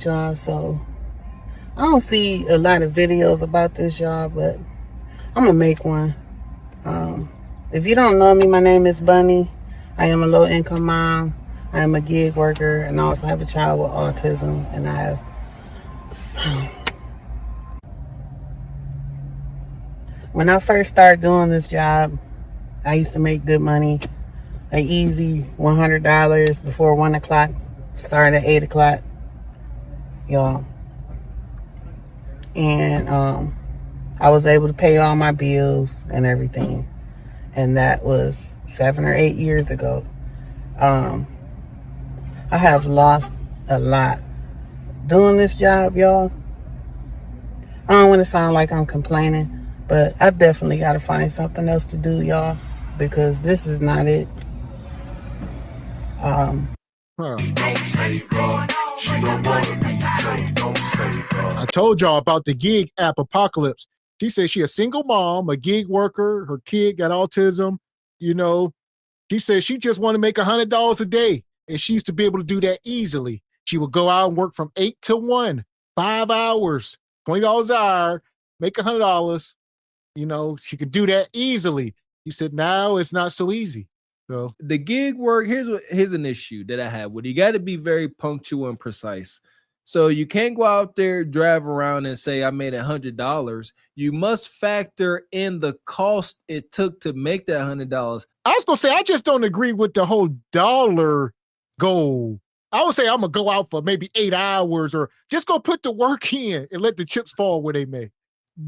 Y'all, so I don't see a lot of videos about this, y'all, but I'm gonna make one. If you don't know me, my name is Bunny. I am a low-income mom. I am a gig worker, and I also have a child with autism. And when I first started doing this job, I used to make good money, an easy $100 before 1 o'clock, starting at 8 o'clock, y'all. And I was able to pay all my bills and everything. And that was 7 or 8 years ago. I have lost a lot doing this job, y'all. I don't want to sound like I'm complaining, but I definitely got to find something else to do, y'all, because this is not it. Don't save her. She don't want to be saved. Don't save her. I told y'all about the gig app apocalypse. She said she a single mom, a gig worker. Her kid got autism. She said she just want to make $100 a day, and she used to be able to do that easily. She would go out and work from 8 to 1, 5 hours, $20 an hour, make $100. She could do that easily. He said now it's not so easy. So the gig work, here's an issue that I have with it. You got to be very punctual and precise. So you can't go out there, drive around and say I made $100. You must factor in the cost it took to make that $100. I was gonna say I just don't agree with the whole dollar goal. I would say I'm gonna go out for maybe 8 hours, or just go put the work in and let the chips fall where they may.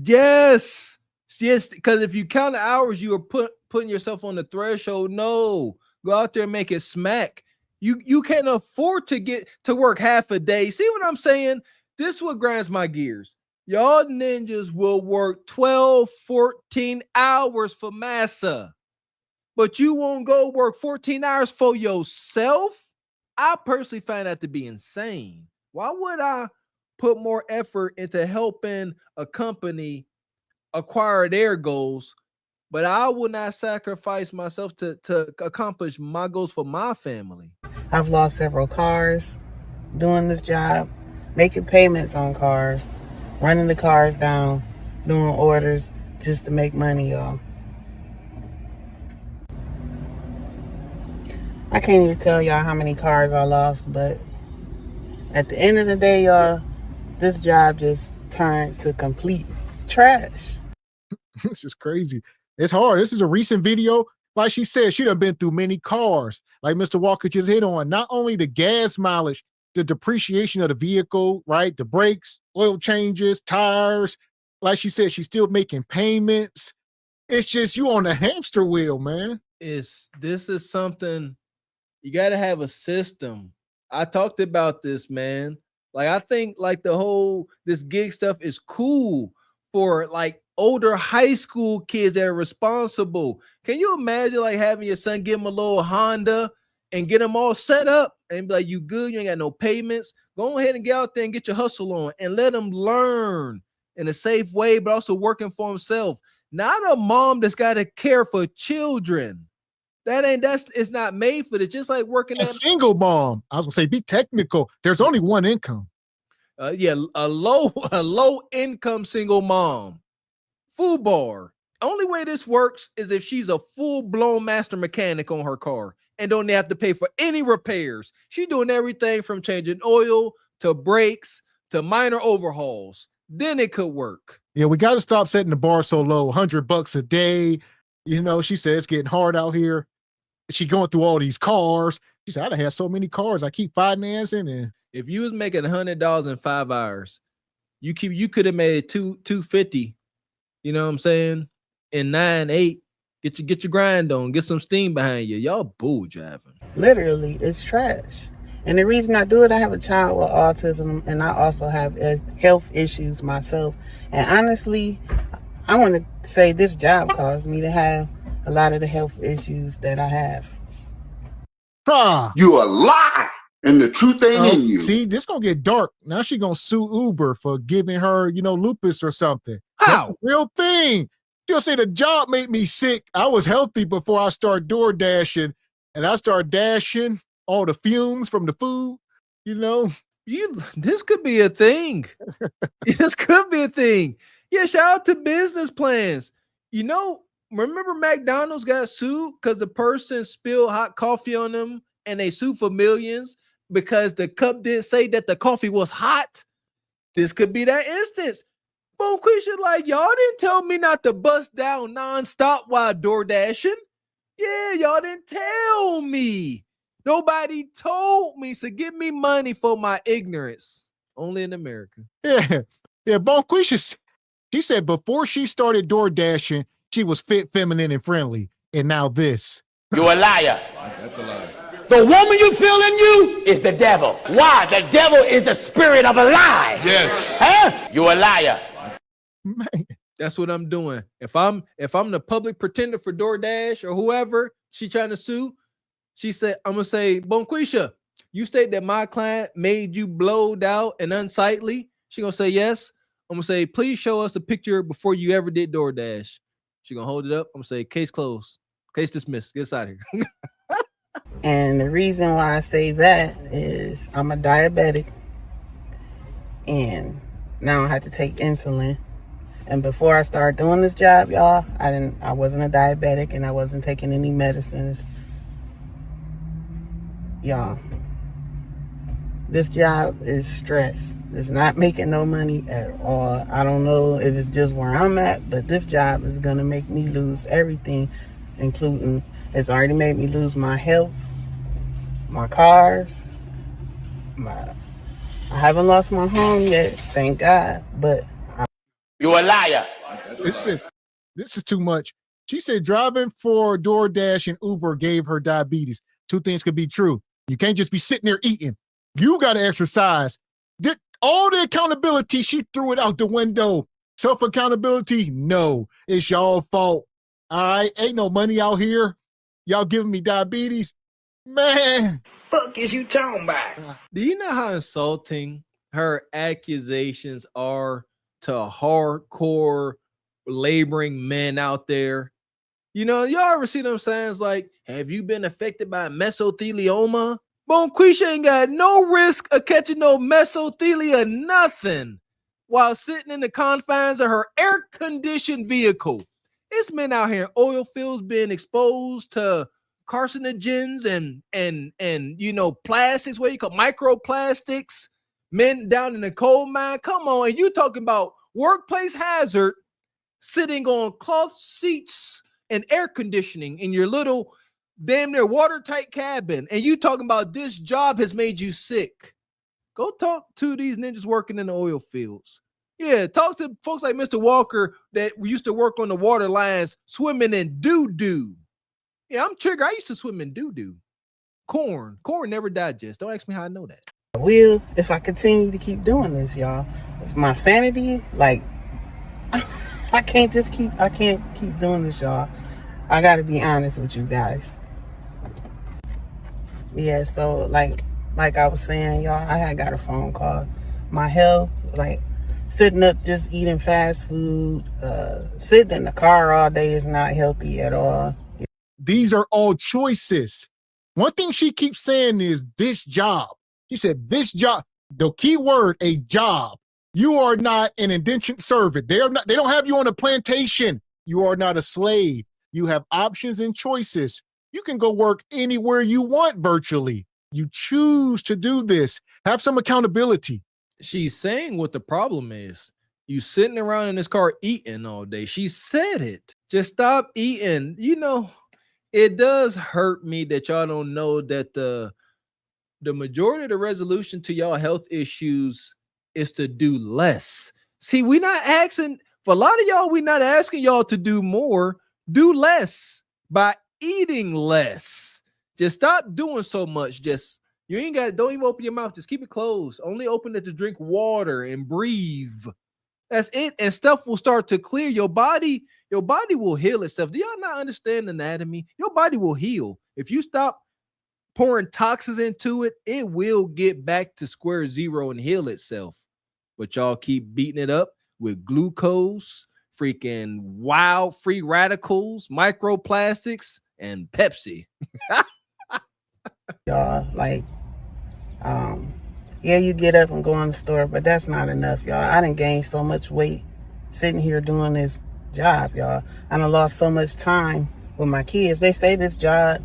Yes, because if you count the hours, you are putting yourself on the threshold. No, go out there and make it smack. You can't afford to get to work half a day. See what I'm saying? This is what grinds my gears. Y'all ninjas will work 12, 14 hours for massa, but you won't go work 14 hours for yourself. I personally find that to be insane. Why would I put more effort into helping a company acquire their goals, but I will not sacrifice myself to accomplish my goals for my family? I've lost several cars doing this job, making payments on cars, running the cars down, doing orders just to make money, y'all. I can't even tell y'all how many cars I lost, but at the end of the day, y'all, this job just turned to complete trash. This is crazy. It's hard. This is a recent video. Like she said, she done been through many cars. Like Mr. Walker just hit on, not only the gas mileage, the depreciation of the vehicle, right? The brakes, oil changes, tires. Like she said, she's still making payments. It's just you on a hamster wheel, man. This is something you got to have a system. I talked about this, man. Like I think like this gig stuff is cool for like older high school kids that are responsible. Can you imagine like having your son give him a little Honda and get them all set up and be like, you good? You ain't got no payments. Go ahead and get out there and get your hustle on and let them learn in a safe way, but also working for himself. Not a mom that's got to care for children. It's not made for this. Just like working a single mom. I was gonna say, be technical. There's only one income. A low income single mom. Full bar. Only way this works is if she's a full-blown master mechanic on her car and don't have to pay for any repairs. She's doing everything from changing oil to brakes to minor overhauls. Then it could work. Yeah, we got to stop setting the bar so low. $100 a day. She said it's getting hard out here. She going through all these cars. She said, I done had so many cars. I keep financing. And if you was making $100 in 5 hours, you could have made $250. You know what I'm saying? In 9, 8, get your grind on, get some steam behind you. Y'all bull driving. Literally, it's trash. And the reason I do it, I have a child with autism, and I also have health issues myself. And honestly, I want to say this job caused me to have a lot of the health issues that I have. You a lie, and the truth ain't in you. See, this gonna get dark. Now she gonna sue Uber for giving her, lupus or something. How? That's a real thing. She'll say the job made me sick. I was healthy before I started door dashing, and I started dashing all the fumes from the food. This could be a thing. This could be a thing. Yeah, shout out to business plans. You know, remember McDonald's got sued because the person spilled hot coffee on them and they sued for millions because the cup didn't say that the coffee was hot. This could be that instance. Boom, Quisha, like, y'all didn't tell me not to bust down nonstop while door dashing. Yeah, y'all didn't tell me. Nobody told me. So give me money for my ignorance. Only in America. Yeah. Yeah. Bonquisha, she said before she started door dashing, she was fit, feminine, and friendly. And now this. You're a liar. That's a lie. The woman you feel in you is the devil. Why? The devil is the spirit of a lie. Yes. Huh? You're a liar. Man. That's what I'm doing. If I'm the public pretender for DoorDash or whoever she trying to sue, she said, I'm gonna say, Bonquisha, you state that my client made you blowed out and unsightly. She gonna say yes. I'm gonna say, please show us a picture before you ever did DoorDash. She gonna hold it up. I'm gonna say, case closed, case dismissed. Get us out of here. And the reason why I say that is I'm a diabetic, and now I have to take insulin. And before I started doing this job, y'all, I wasn't a diabetic and I wasn't taking any medicines. Y'all, this job is stress. It's not making no money at all. I don't know if it's just where I'm at, but this job is gonna make me lose everything, including, it's already made me lose my health, my cars, I haven't lost my home yet, thank God, but You're a liar. This is too much. She said driving for DoorDash and Uber gave her diabetes. Two things could be true. You can't just be sitting there eating. You got to exercise. All the accountability, she threw it out the window. Self-accountability, no. It's y'all fault. All right? Ain't no money out here. Y'all giving me diabetes. Man. Fuck is you talking about? Do you know how insulting her accusations are to hardcore laboring men out there? You know, y'all ever see them signs like, have you been affected by mesothelioma? Bonquisha ain't got no risk of catching no mesothelia, nothing, while sitting in the confines of her air-conditioned vehicle. It's men out here in oil fields being exposed to carcinogens and you know, plastics, what you call microplastics, men down in the coal mine. Come on, and you talking about workplace hazard, sitting on cloth seats and air conditioning in your little damn near watertight cabin, and you talking about this job has made you sick. Go talk to these ninjas working in the oil fields. Yeah, talk to folks like Mr. Walker that used to work on the water lines swimming in doo-doo. Yeah, I'm Trigger. I used to swim in doo-doo. Corn never digests. Don't ask me how I know that. I will if I continue to keep doing this, y'all. It's my sanity, like, I can't keep doing this, y'all. I gotta be honest with you guys. Yeah, so like I was saying, y'all, I had got a phone call. My health, like sitting up just eating fast food, sitting in the car all day is not healthy at all. These are all choices. One thing she keeps saying is this job. She said this job, the key word, a job. You are not an indentured servant. They don't have you on a plantation. You are not a slave. You have options and choices. You can go work anywhere you want virtually. You choose to do this. Have some accountability. She's saying what the problem is. You sitting around in this car eating all day. She said it. Just stop eating. You know, it does hurt me that y'all don't know that the majority of the resolution to y'all health issues is to do less. See, we're not asking, for a lot of y'all, we're not asking y'all to do more. Do less by eating less. Just stop doing so much. Just, you ain't got, don't even open your mouth. Just keep it closed. Only open it to drink water and breathe. That's it. And stuff will start to clear. Your body will heal itself. Do y'all not understand anatomy? Your body will heal. If you stop pouring toxins into it, it will get back to square zero and heal itself. But y'all keep beating it up with glucose, freaking wild free radicals, microplastics, and Pepsi. Y'all, like, Yeah, you get up and go in the store, but that's not enough, y'all. I done gained so much weight sitting here doing this job, y'all. I done lost so much time with my kids. They say this job,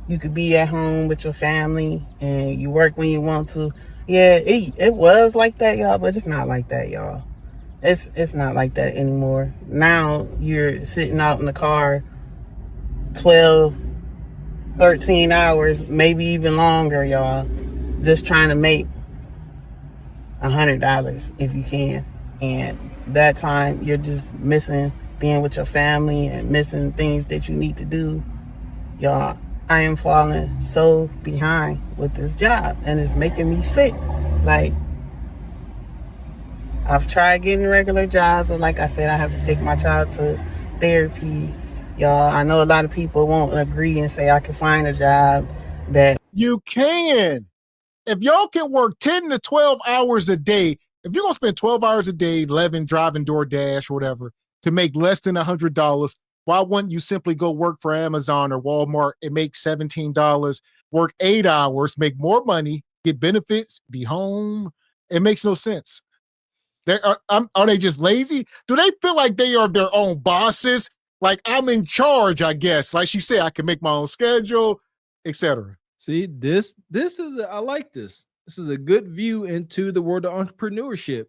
you could be at home with your family and you work when you want to. Yeah, it was like that, y'all, but it's not like that, y'all. It's not like that anymore. Now you're sitting out in the car 12, 13 hours, maybe even longer, y'all, just trying to make $100 if you can. And that time you're just missing being with your family and missing things that you need to do. Y'all, I am falling so behind with this job and it's making me sick. Like, I've tried getting regular jobs, but like I said, I have to take my child to therapy. Y'all, I know a lot of people won't agree and say I can find a job that You can. If y'all can work 10 to 12 hours a day, if you're going to spend 12 hours a day, 11 driving DoorDash or whatever, to make less than $100, why wouldn't you simply go work for Amazon or Walmart and make $17, work 8 hours, make more money, get benefits, be home? It makes no sense. Are they just lazy? Do they feel like they are their own bosses? Like, I'm in charge, I guess. Like she said, I can make my own schedule, etc. See, this is I like this. This is a good view into the world of entrepreneurship.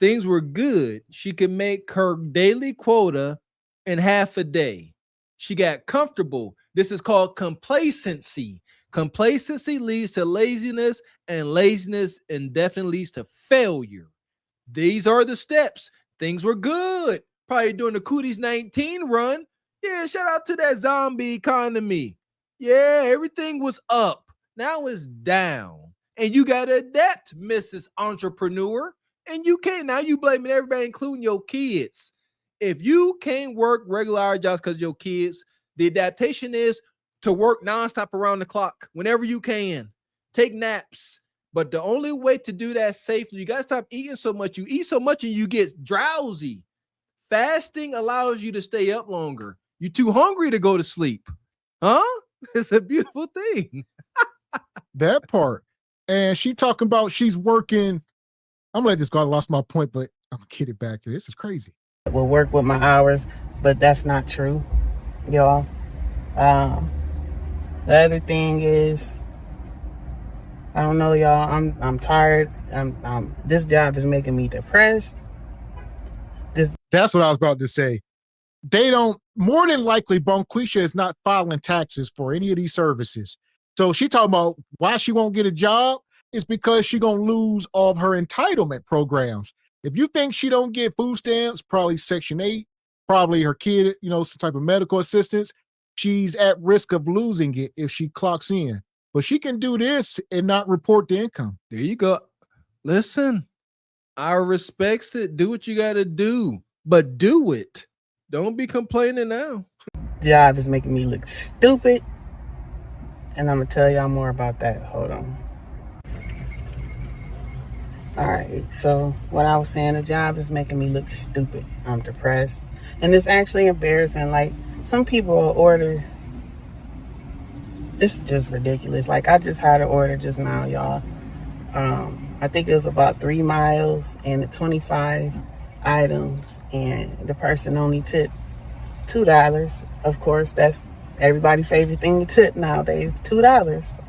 Things were good. She could make her daily quota in half a day. She got comfortable. This is called complacency. Complacency leads to laziness, and laziness indefinitely leads to failure. These are the steps. Things were good. Probably during the Hoodies 19 run. Yeah, shout out to that zombie economy. Yeah, everything was up. Now it's down. And you got to adapt, Mrs. Entrepreneur. And you can't. Now you blaming everybody, including your kids. If you can't work regular hour jobs because your kids, the adaptation is to work nonstop around the clock whenever you can. Take naps. But the only way to do that safely, you got to stop eating so much. You eat so much and you get drowsy. Fasting allows you to stay up longer. You're too hungry to go to sleep. Huh? It's a beautiful thing. That part. And she talking about she's working. I'm gonna let this go. I lost my point, but I'm gonna get it back here. This is crazy. will work with my hours, but that's not true, y'all. The other thing is, I don't know, y'all. I'm tired. This job is making me depressed. That's what I was about to say. They don't, more than likely, Bonquisha is not filing taxes for any of these services. So she talking about why she won't get a job is because she gonna lose all of her entitlement programs. If you think she don't get food stamps, probably Section 8, probably her kid, some type of medical assistance, she's at risk of losing it if she clocks in. But she can do this and not report the income. There you go. Listen, I respects it. Do what you got to do, but do it. Don't be complaining now. Job is making me look stupid. And I'm going to tell y'all more about that. Hold on. All right. So what I was saying, the job is making me look stupid. I'm depressed. And it's actually embarrassing. Like, some people will order. It's just ridiculous. Like, I just had an order just now, y'all. I think it was about 3 miles and 25 items. And the person only tipped $2. Of course, that's everybody's favorite thing to tip nowadays, $2.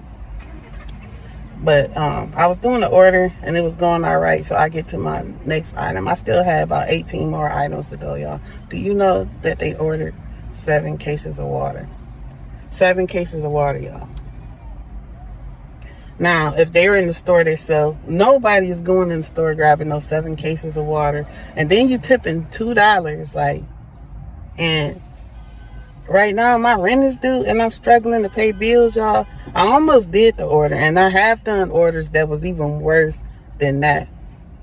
But I was doing the order and it was going all right. So I get to my next item. I still had about 18 more items to go, y'all. Do you know that they ordered 7 cases of water? 7 cases of water, y'all. Now, if they were in the store themselves, nobody is going in the store grabbing those 7 cases of water. And then you tipping $2, like, and right now my rent is due and I'm struggling to pay bills, y'all. I almost did the order, and I have done orders that was even worse than that.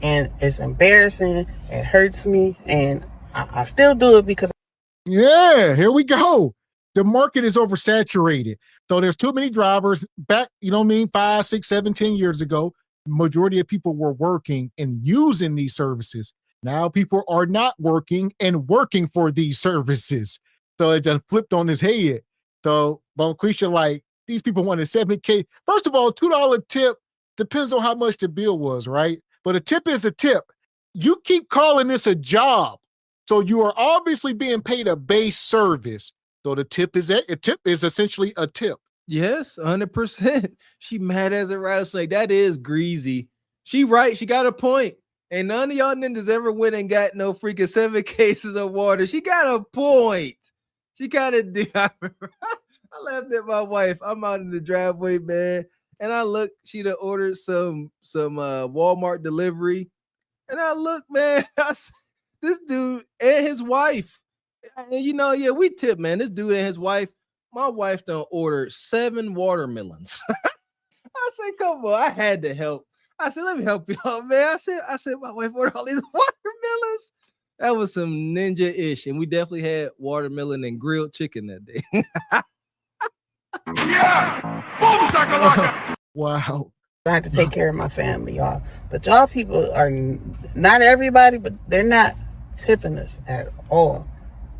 And it's embarrassing. It hurts me, and I still do it because. Yeah, here we go. The market is oversaturated. So there's too many drivers. Back, 5, 6, 7, 10 years ago, majority of people were working and using these services. Now people are not working and working for these services. So it just flipped on his head. So Bonquisha, like, these people wanted $7K. First of all, $2 tip depends on how much the bill was, right? But a tip is a tip. You keep calling this a job. So you are obviously being paid a base service. So a tip is essentially a tip. Yes, 100%. She mad as a rattlesnake. That is greasy. She right. She got a point. And none of y'all ninjas ever went and got no freaking 7 cases of water. She got a point. She kind of did. I laughed at my wife. I'm out in the driveway, man. And I look, she'd have ordered some Walmart delivery. And I look, man, this dude and his wife. And we tip, man. This dude and his wife. My wife done ordered 7 watermelons. I said, come on, I had to help. I said, let me help you out, man. I said, my wife ordered all these watermelons. That was some ninja-ish. And we definitely had watermelon and grilled chicken that day. Yeah! Wow. I have to take care of my family, y'all. But y'all people are, not everybody, but they're not tipping us at all.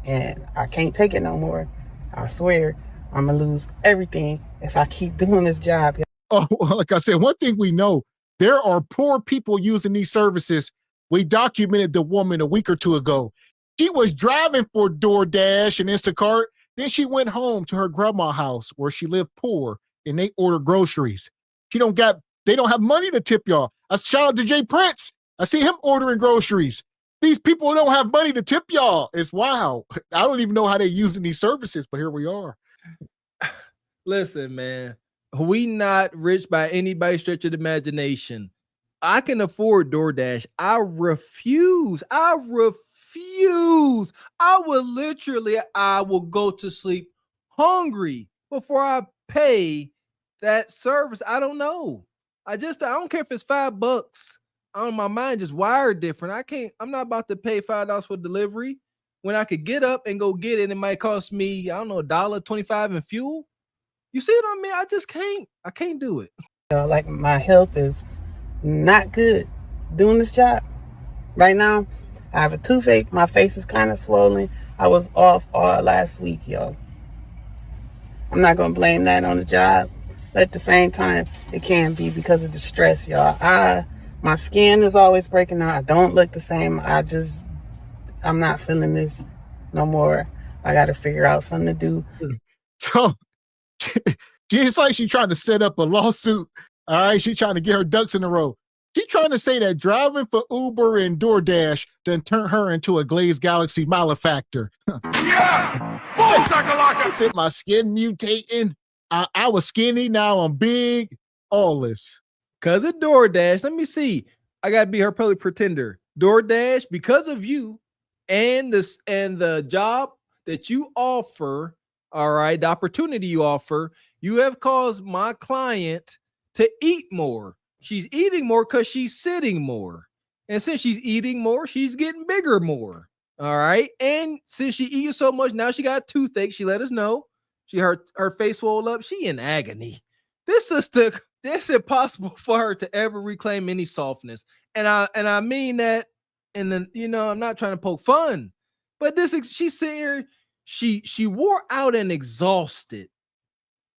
And I can't take it no more. I swear I'm going to lose everything if I keep doing this job. Oh, like I said, one thing we know, there are poor people using these services. We documented the woman a week or two ago. She was driving for DoorDash and Instacart. Then she went home to her grandma's house where she lived poor, and they ordered groceries. They don't have money to tip y'all. A shout out to Jay Prince. I see him ordering groceries. These people don't have money to tip y'all. It's wow. I don't even know how they're using these services, but here we are. Listen, man, we not rich by anybody's stretch of the imagination. I can afford DoorDash. I refuse. I will go to sleep hungry before I pay that service. I don't know. I don't care if it's $5. My mind just wired different. I'm not about to pay $5 for delivery when I could get up and go get it. It might cost me, I don't know, $1.25 in fuel. You see what I mean? I can't do it. Like my health is not good doing this job. Right now, I have a toothache. My face is kind of swollen. I was off all last week, y'all. I'm not going to blame that on the job. But at the same time, it can be because of the stress, y'all. My skin is always breaking out. I don't look the same. I'm not feeling this no more. I got to figure out something to do. So it's like she's trying to set up a lawsuit. All right. She's trying to get her ducks in a row. She's trying to say that driving for Uber and DoorDash then turned her into a Glazed Galaxy malefactor. Yeah! I said my skin mutating. I was skinny. Now I'm big. All this. Because of DoorDash. Let me see. I got to be her public pretender. DoorDash, because of you and the job that you offer, all right, the opportunity you offer, you have caused my client to eat more. She's eating more because she's sitting more. And since she's eating more, she's getting bigger more. All right. And since she eats so much, now she got a toothache. She let us know. Her face swole up. She in agony. This sister, it's impossible for her to ever reclaim any softness. And I mean that, and then, I'm not trying to poke fun, but she's sitting here, she wore out and exhausted.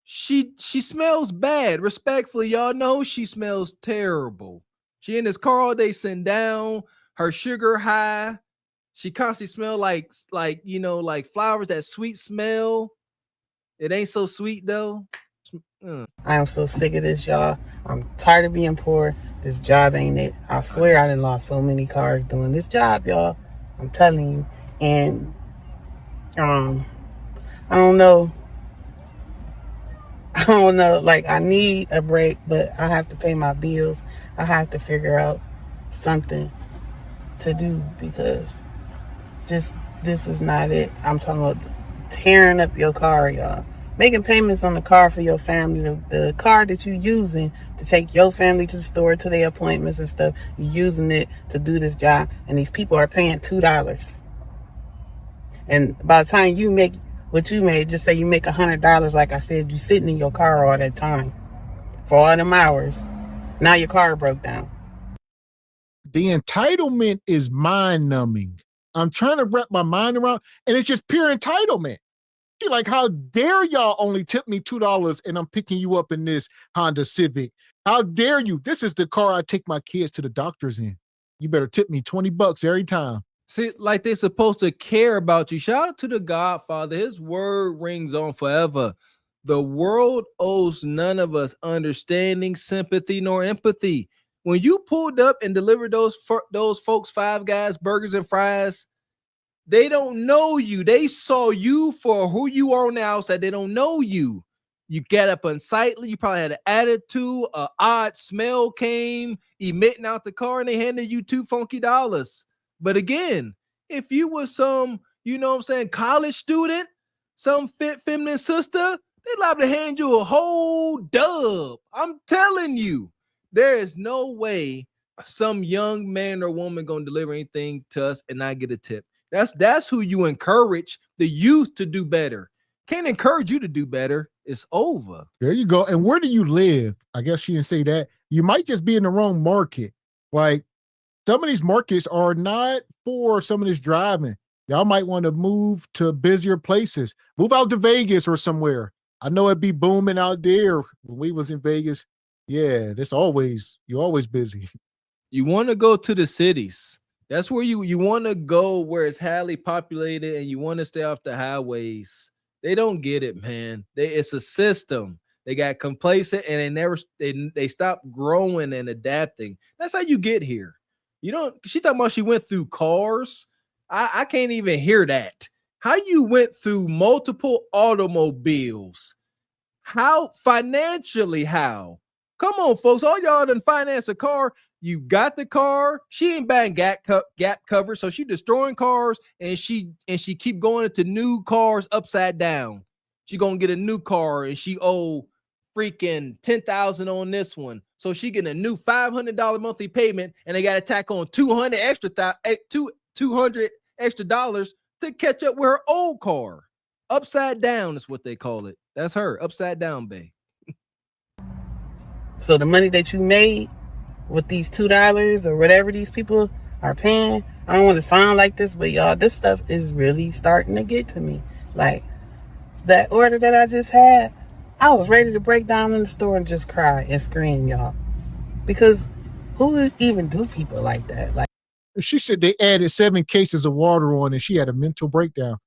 She smells bad. Respectfully, y'all know she smells terrible. She in this car all day sitting down, her sugar high. She constantly smell like flowers, that sweet smell. It ain't so sweet though. I am so sick of this, y'all. I'm tired of being poor. This job ain't it. I swear I done lost so many cars doing this job, y'all. I'm telling you. And I don't know. Like, I need a break, but I have to pay my bills. I have to figure out something to do because this is not it. I'm talking about tearing up your car, y'all. Making payments on the car for your family, the car that you're using to take your family to the store, to their appointments and stuff. You're using it to do this job, and these people are paying $2. And by the time you make what you made, just say you make $100, like I said, you sitting in your car all that time for all them hours. Now your car broke down. The entitlement is mind-numbing. I'm trying to wrap my mind around, and it's just pure entitlement. You're like, how dare y'all only tip me $2 and I'm picking you up in this Honda Civic? How dare you? This is the car I take my kids to the doctors in. You better tip me $20 every time. See, like they're supposed to care about you. Shout out to the Godfather. His word rings on forever. The world owes none of us understanding, sympathy, nor empathy. When you pulled up and delivered those folks Five Guys burgers and fries, they don't know you. They saw you for who you are on the outside. They don't know you. You get up unsightly. You probably had an attitude. An odd smell came emitting out the car, and they handed you $2 funky. But again, if you were some, college student, some fit feminine sister, they'd liable to hand you a whole dub. I'm telling you, there is no way some young man or woman gonna deliver anything to us and not get a tip. That's who you encourage the youth to do better. Can't encourage you to do better. It's over. There you go. And where do you live? I guess she didn't say that. You might just be in the wrong market. Like, some of these markets are not for some of this driving. Y'all might want to move to busier places. Move out to Vegas or somewhere. I know it'd be booming out there when we was in Vegas. Yeah, you're always busy. You want to go to the cities. That's where you want to go, where it's highly populated, and you want to stay off the highways. They don't get it, man. It's a system. They got complacent and they stopped growing and adapting. That's how you get here. She talking about she went through cars. I can't even hear that. How you went through multiple automobiles? How financially? How? Come on, folks. All y'all done finance a car. You got the car. She ain't buying gap cover, so she destroying cars, and she keep going into new cars upside down. She gonna get a new car, and she owe freaking $10,000 on this one, so she getting a new $500 monthly payment, and they got to tack on $200 extra dollars to catch up with her old car. Upside down is what they call it. That's her upside down, babe. So the money that you made with these $2 or whatever these people are paying, I don't want to sound like this, but y'all, this stuff is really starting to get to me. Like that order that I just had, I was ready to break down in the store and just cry and scream, y'all. Because who would even do people like that? Like, she said they added 7 cases of water on and she had a mental breakdown.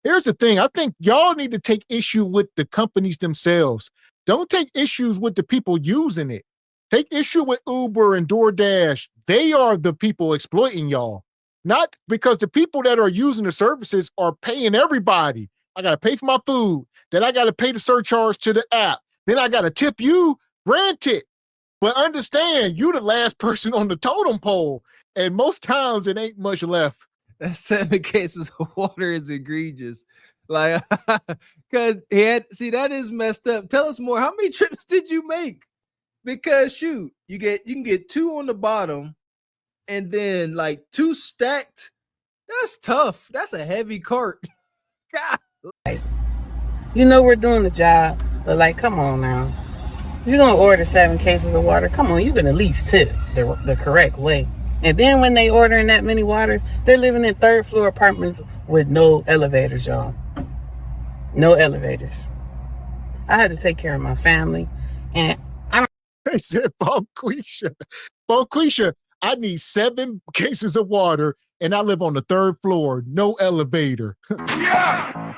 Here's the thing. I think y'all need to take issue with the companies themselves. Don't take issues with the people using it. Take issue with Uber and DoorDash. They are the people exploiting y'all. Not because the people that are using the services are paying everybody. I got to pay for my food. Then I got to pay the surcharge to the app. Then I got to tip you, granted. But understand, you the last person on the totem pole. And most times it ain't much left. That 7 cases of water is egregious. Like, because that is messed up. Tell us more. How many trips did you make? Because shoot, you can get 2 on the bottom and then like 2 stacked. That's tough. That's a heavy cart. God. We're doing the job, but like, come on now. If you're gonna order 7 cases of water, come on, you can at least tip the correct way. And then when they ordering that many waters, they're living in 3rd floor apartments with no elevators, y'all. No elevators. I had to take care of my family, and They said, Bonquisha, I need 7 cases of water, and I live on the 3rd floor, no elevator. Yeah!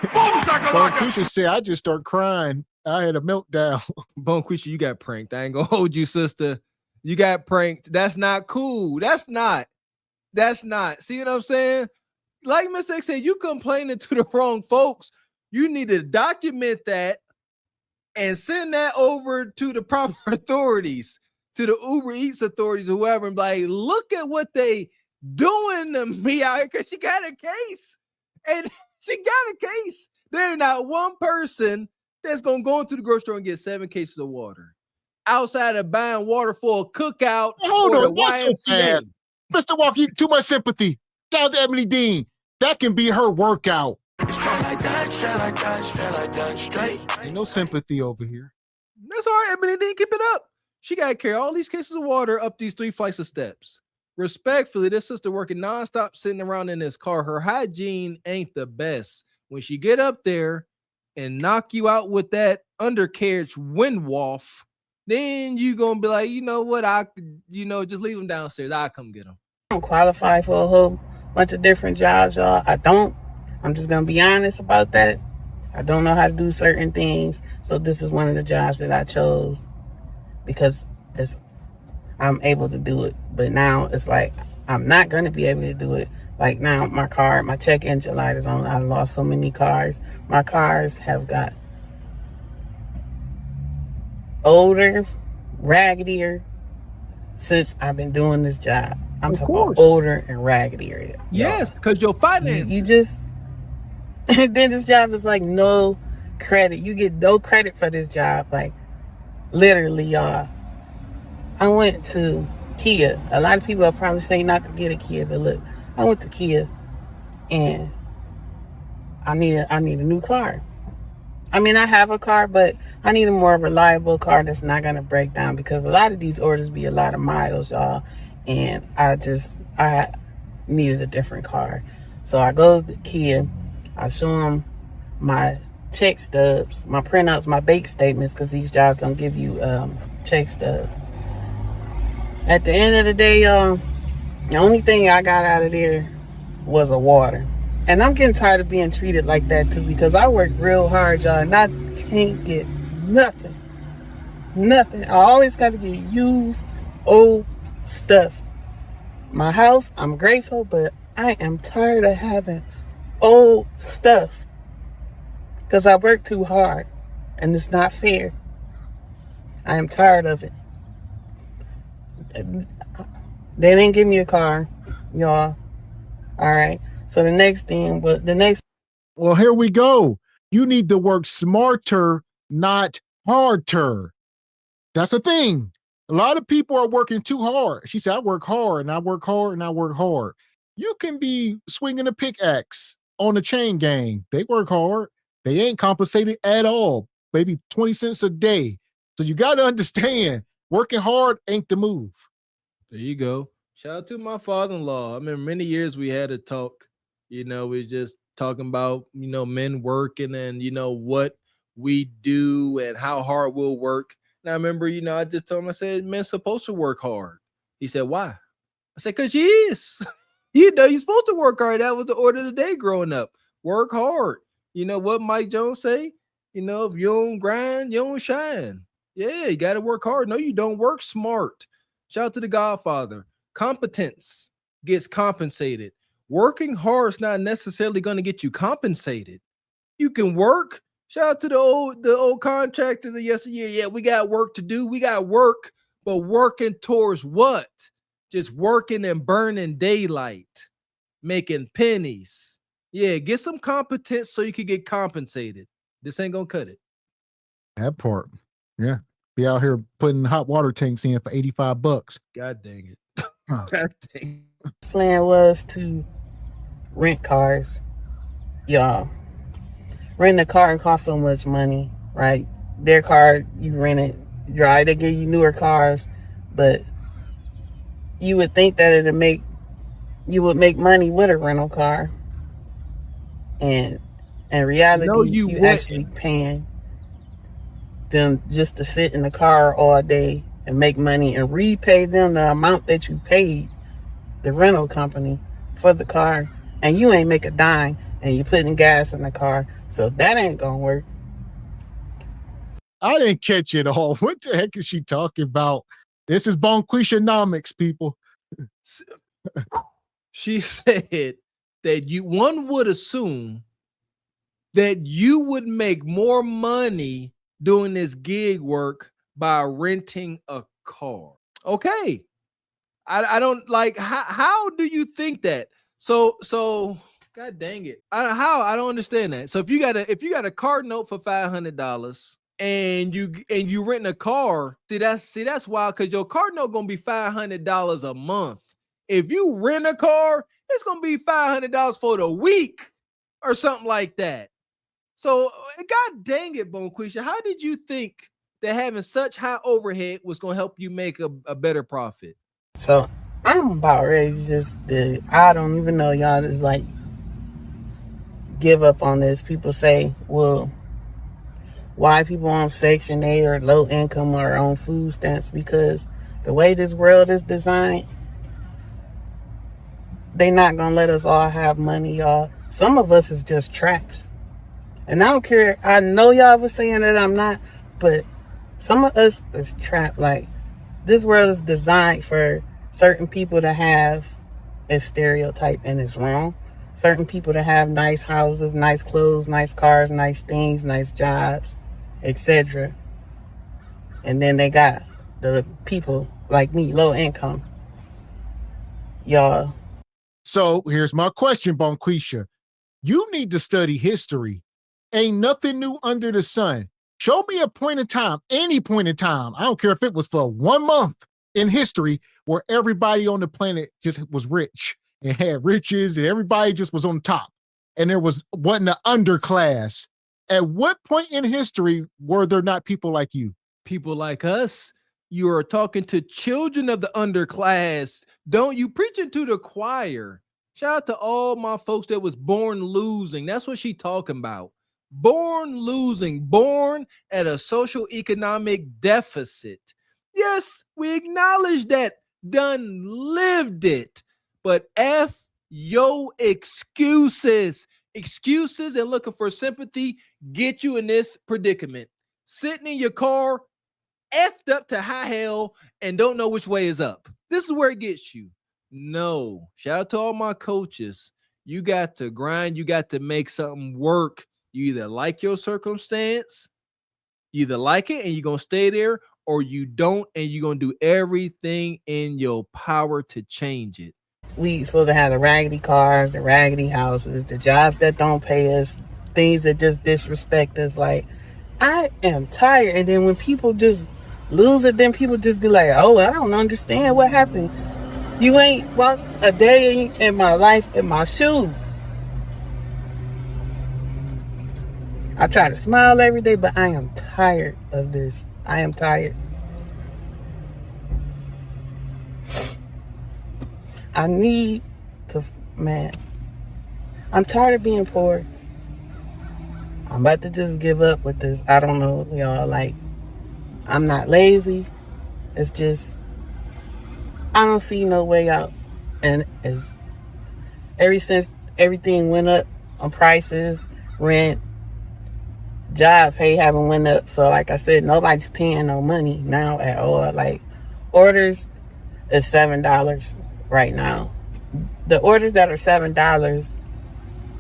Bonquisha said, I just start crying. I had a meltdown. Bonquisha, you got pranked. I ain't gonna hold you, sister. You got pranked. That's not cool. That's not. See what I'm saying? Like Miss X said, you complaining to the wrong folks. You need to document that and send that over to the proper authorities, to the Uber Eats authorities or whoever, and be like, look at what they doing to me out here, because she got a case. And she got a case. There's not one person that's going to go into the grocery store and get 7 cases of water outside of buying water for a cookout. Hold or on, the that's so YMCA. fast. Mr. Walker, too much sympathy. Shout out to Emily Dean. That can be her workout. Ain't no sympathy over here. That's all right, Emily Dean, keep it up. She got to carry all these cases of water up these 3 flights of steps. Respectfully, this sister working nonstop, sitting around in this car. Her hygiene ain't the best. When she get up there and knock you out with that undercarriage wind waft, then you gonna be like, you know what, I just leave them downstairs. I'll come get them. I don't qualify for a whole bunch of different jobs, y'all. I don't. I'm just gonna be honest about that. I don't know how to do certain things, so this is one of the jobs that I chose because I'm able to do it. But now it's like I'm not gonna be able to do it. Like now, my check engine light is on. I lost so many cars. My cars have got older, raggedier since I've been doing this job. I'm talking about older and raggedier. Yes, because your finances. You just, and then this job is like no credit. You get no credit for this job. Like literally, y'all. I went to Kia. A lot of people are probably saying not to get a Kia, but look, I went to Kia and I need a new car. I mean, I have a car, but I need a more reliable car that's not going to break down because a lot of these orders be a lot of miles, y'all. And I needed a different car. So I go to Kia. I show them my check stubs, my printouts, my bank statements, because these jobs don't give you check stubs. At the end of the day, y'all, the only thing I got out of there was a water. And I'm getting tired of being treated like that too, because I work real hard, y'all, and I can't get nothing. Nothing. I always got to get used old stuff. My house, I'm grateful, but I am tired of having old stuff because I work too hard and it's not fair. I am tired of it. They didn't give me a car, y'all. All right. So well, here we go. You need to work smarter, not harder. That's the thing. A lot of people are working too hard. She said, I work hard and I work hard and I work hard. You can be swinging a pickaxe on the chain gang. They work hard. They ain't compensated at all. Maybe 20 cents a day. So you got to understand, working hard ain't the move. There you go. Shout out to my father-in-law. I remember many years we had a talk. We just talking about, men working and, what we do and how hard we'll work. And I remember, I just told him, I said, men's supposed to work hard. He said, why? I said, because you is. You're supposed to work hard. That was the order of the day growing up. Work hard. You know what Mike Jones say? If you don't grind, you don't shine. Yeah, you got to work hard. No, you don't. Work smart. Shout out to the Godfather. Competence gets compensated. Working hard is not necessarily going to get you compensated. You can work. Shout out to the old contractors of yesteryear. Yeah, we got work to do. We got work, but working towards what? Just working and burning daylight, making pennies. Yeah, get some competence so you can get compensated. This ain't gonna cut it. That part. Yeah. Be out here putting hot water tanks in for $85. God dang it. God dang it. Plan was to rent cars. Y'all. Renting a car costs so much money, right? Their car, you rent it, drive. They give you newer cars, but you would think that you would make money with a rental car. And in reality, you actually paying them just to sit in the car all day and make money and repay them the amount that you paid the rental company for the car, and you ain't make a dime, and you're putting gas in the car, so that ain't gonna work. I didn't catch it all. What the heck is she talking about? This is Bonquishanomics, people. She said that one would assume that you would make more money doing this gig work by renting a car. Okay. I don't like, how do you think that? So God dang it. I don't understand that. So if you got a car note for $500 and you rent a car, see that's wild, because your car note gonna be $500 a month. If you rent a car, it's gonna be $500 for the week or something like that. So God dang it, Bonquisha, how did you think that having such high overhead was gonna help you make a better profit? So I'm about ready to I don't even know, y'all, just like give up on this. People say, well, why people on Section 8 or low income or on food stamps, because the way this world is designed, they not gonna let us all have money, y'all. Some of us is just trapped. And I don't care. I know y'all was saying that I'm not, but some of us is trapped. Like, this world is designed for certain people to have a stereotype, and it's wrong. Certain people to have nice houses, nice clothes, nice cars, nice things, nice jobs, etc. And then they got the people like me, low income. Y'all. So here's my question, Bonquisha. You need to study history. Ain't nothing new under the sun. Show me a point in time, any point in time. I don't care if it was for 1 month in history where everybody on the planet just was rich and had riches and everybody just was on top and there wasn't an underclass. At what point in history were there not people like you? People like us. You are talking to children of the underclass. Don't you preaching to the choir? Shout out to all my folks that was born losing. That's what she talking about. Born losing, born at a social economic deficit. Yes, we acknowledge that. Done lived it. But F yo excuses. Excuses and looking for sympathy get you in this predicament. Sitting in your car, effed up to high hell, and don't know which way is up. This is where it gets you. No. Shout out to all my coaches. You got to grind. You got to make something work. You either like your circumstance, you either like it and you're going to stay there, or you don't and you're going to do everything in your power to change it. We supposed to have the raggedy cars, the raggedy houses, the jobs that don't pay us, things that just disrespect us. Like, I am tired. And then when people just lose it, then people just be like, oh, I don't understand what happened. You ain't walked a day in my life in my shoes. I try to smile every day, but I am tired of this. I am tired. I need to, man, I'm tired of being poor. I'm about to just give up with this. I don't know, y'all. Like, I'm not lazy. It's just, I don't see no way out. And it's, ever since everything went up on prices, rent, job pay haven't went up. So like I said, nobody's paying no money now at all. Like, orders is $7 right now. The orders that are $7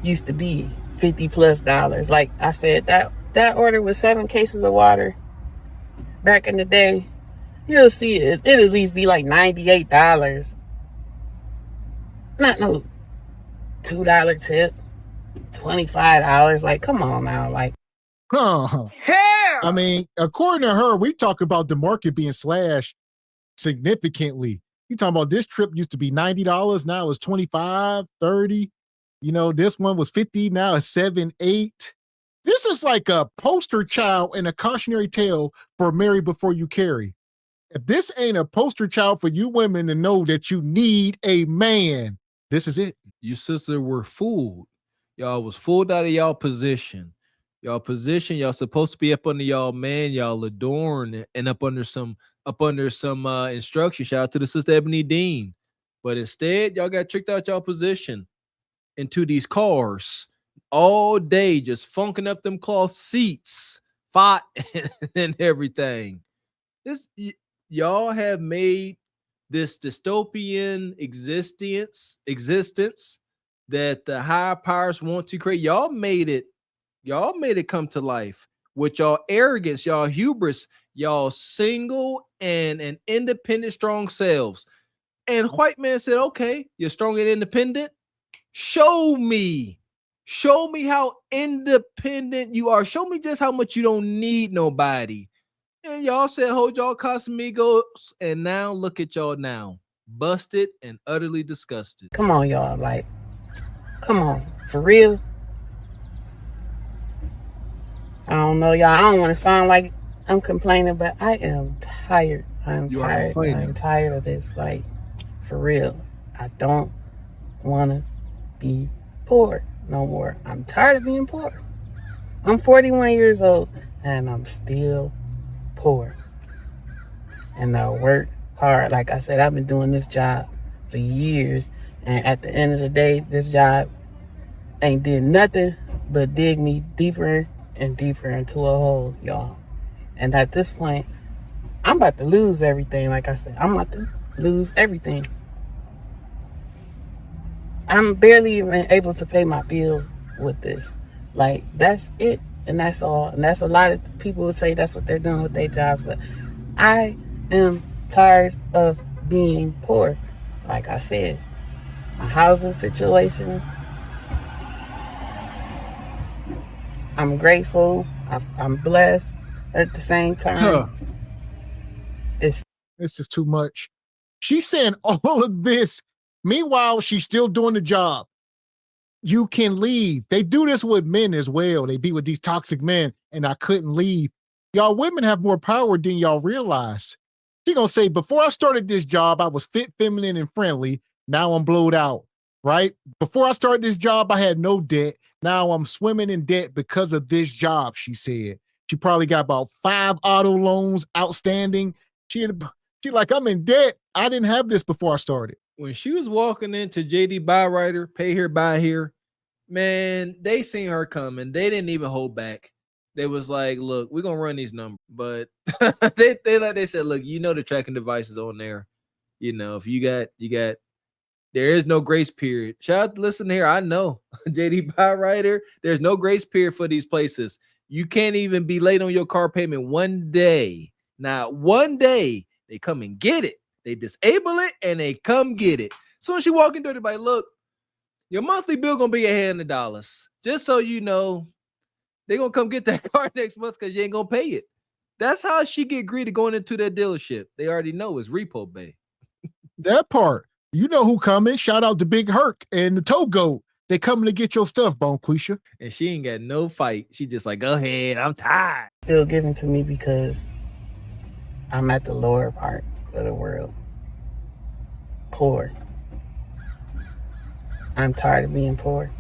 used to be $50+. Like I said, that order was 7 cases of water back in the day. You'll see it at least be like $98. Not no $2 tip, $25. Like, come on now. Like, Hell! I mean, according to her, we talk about the market being slashed significantly. You talking about this trip used to be $90, now it's $25, $30. You know, this one was $50, now it's $7, $8. This is like a poster child and a cautionary tale for marry before you carry. If this ain't a poster child for you women to know that you need a man, this is it. You sisters were fooled. Y'all was fooled out of y'all position. Y'all supposed to be up under y'all man, y'all adorned and up under some instruction. Shout out to the sister Ebony Dean. But instead, y'all got tricked out y'all position into these cars all day, just funking up them cloth seats, fought and everything. Y'all have made this dystopian existence that the higher powers want to create. Y'all made it come to life with y'all arrogance, y'all hubris, y'all single and an independent, strong selves. And white man said, okay, you're strong and independent. Show me how independent you are. Show me just how much you don't need nobody. And y'all said, hold y'all Casamigos. And now look at y'all now, busted and utterly disgusted. Come on, y'all. Like, come on. For real. I don't know, y'all. I don't want to sound like I'm complaining, but I am tired. I'm tired of this. Like, for real. I don't want to be poor no more. I'm tired of being poor. I'm 41 years old and I'm still poor. And I work hard. Like I said, I've been doing this job for years. And at the end of the day, this job ain't did nothing but dig me deeper and deeper into a hole, y'all. And at this point, I'm about to lose everything. Like I said, I'm about to lose everything. I'm barely even able to pay my bills with this. Like, that's it. And that's all. And that's a lot of people would say that's what they're doing with their jobs. But I am tired of being poor. Like I said, my housing situation, I'm grateful. I'm blessed. At the same time, it's just too much. She's saying all of this. Meanwhile, she's still doing the job. You can leave. They do this with men as well. They be with these toxic men, and I couldn't leave. Y'all women have more power than y'all realize. She gonna say, before I started this job, I was fit, feminine, and friendly. Now I'm blowed out, right? Before I started this job, I had no debt. Now I'm swimming in debt because of this job, she said. She probably got about 5 auto loans outstanding. She like, I'm in debt. I didn't have this before I started. When she was walking into JD Buy Pay Here, Buy Here, man, they seen her coming. They didn't even hold back. They was like, look, we're going to run these numbers. But they said, look, you know the tracking device is on there. You know, if you got, there is no grace period. Shout out, listen here, I know. JD Buy, there's no grace period for these places. You can't even be late on your car payment one day. Not one day. They come and get it. They disable it and they come get it. So when she walk in, they're like, look, your monthly bill gonna be $100. Just so you know, they gonna come get that car next month because you ain't gonna pay it. That's how she get greedy going into that dealership. They already know it's Repo Bay. That part. You know who coming. Shout out to Big Herc and the Togo. They coming to get your stuff, Bonquisha. And she ain't got no fight. She just like, go ahead, I'm tired. Still given to me because I'm at the lower part of the world. Poor. I'm tired of being poor.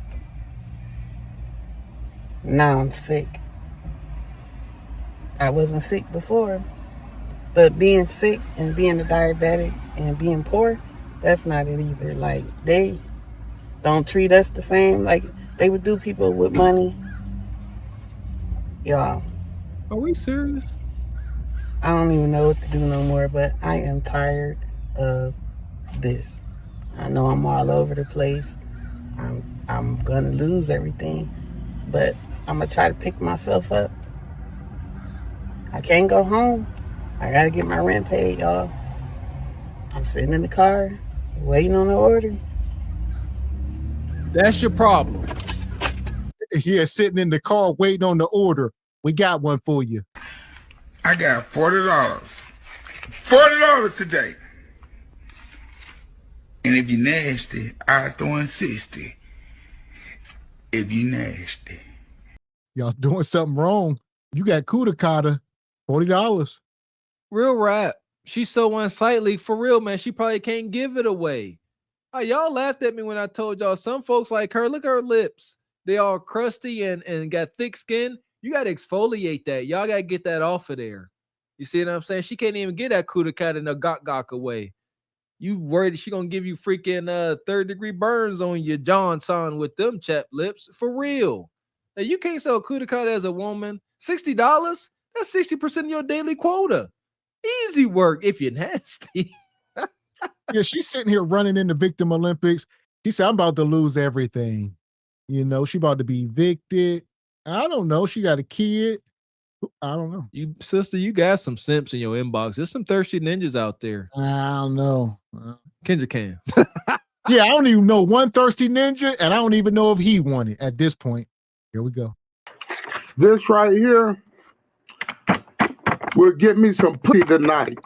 Now I'm sick. I wasn't sick before, but being sick and being a diabetic and being poor, that's not it either. Like, they don't treat us the same like they would do people with money. Y'all. Are we serious? I don't even know what to do no more, but I am tired of this. I know I'm all over the place. I'm gonna lose everything, but I'm gonna try to pick myself up. I can't go home. I gotta get my rent paid, y'all. I'm sitting in the car, waiting on the order. That's your problem. Yeah, sitting in the car waiting on the order. We got one for you. I got $40. $40 today. And if you nasty, I'll throw in 60. If you nasty. Y'all doing something wrong. You got Kudakata, $40. Real rap. She's so unsightly. For real, man. She probably can't give it away. Y'all laughed at me when I told y'all some folks like her, look at her lips. They all crusty and got thick skin. You got to exfoliate that. Y'all got to get that off of there. You see what I'm saying? She can't even get that Kudakata in a gok away. You worried she gonna give you freaking 3rd-degree burns on your Johnson with them chapped lips? For real. Now, you can't sell Kudakata as a woman. $60? That's 60% of your daily quota. Easy work if you're nasty. Yeah, she's sitting here running in the Victim Olympics. She said, I'm about to lose everything. You know, she about to be evicted. I don't know. She got a kid. I don't know. You sister, you got some simps in your inbox. There's some thirsty ninjas out there. I don't know. Kendra can. Yeah, I don't even know one thirsty ninja, and I don't even know if he won it at this point. Here we go. This right here will get me some pussy tonight.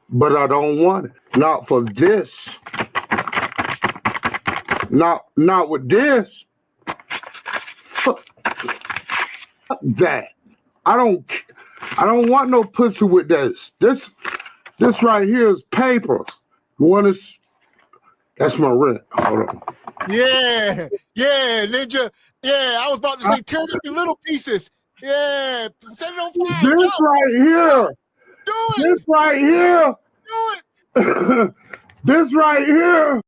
But I don't want it. Not for this. Not with this. Fuck that. I don't want no pussy with this. This right here is paper. You want this? That's my rent. Hold on. Yeah, Ninja. Yeah, I was about to say tear it up in little pieces. Yeah, set it on fire. This right here. Do it. This right here. Do it. This right here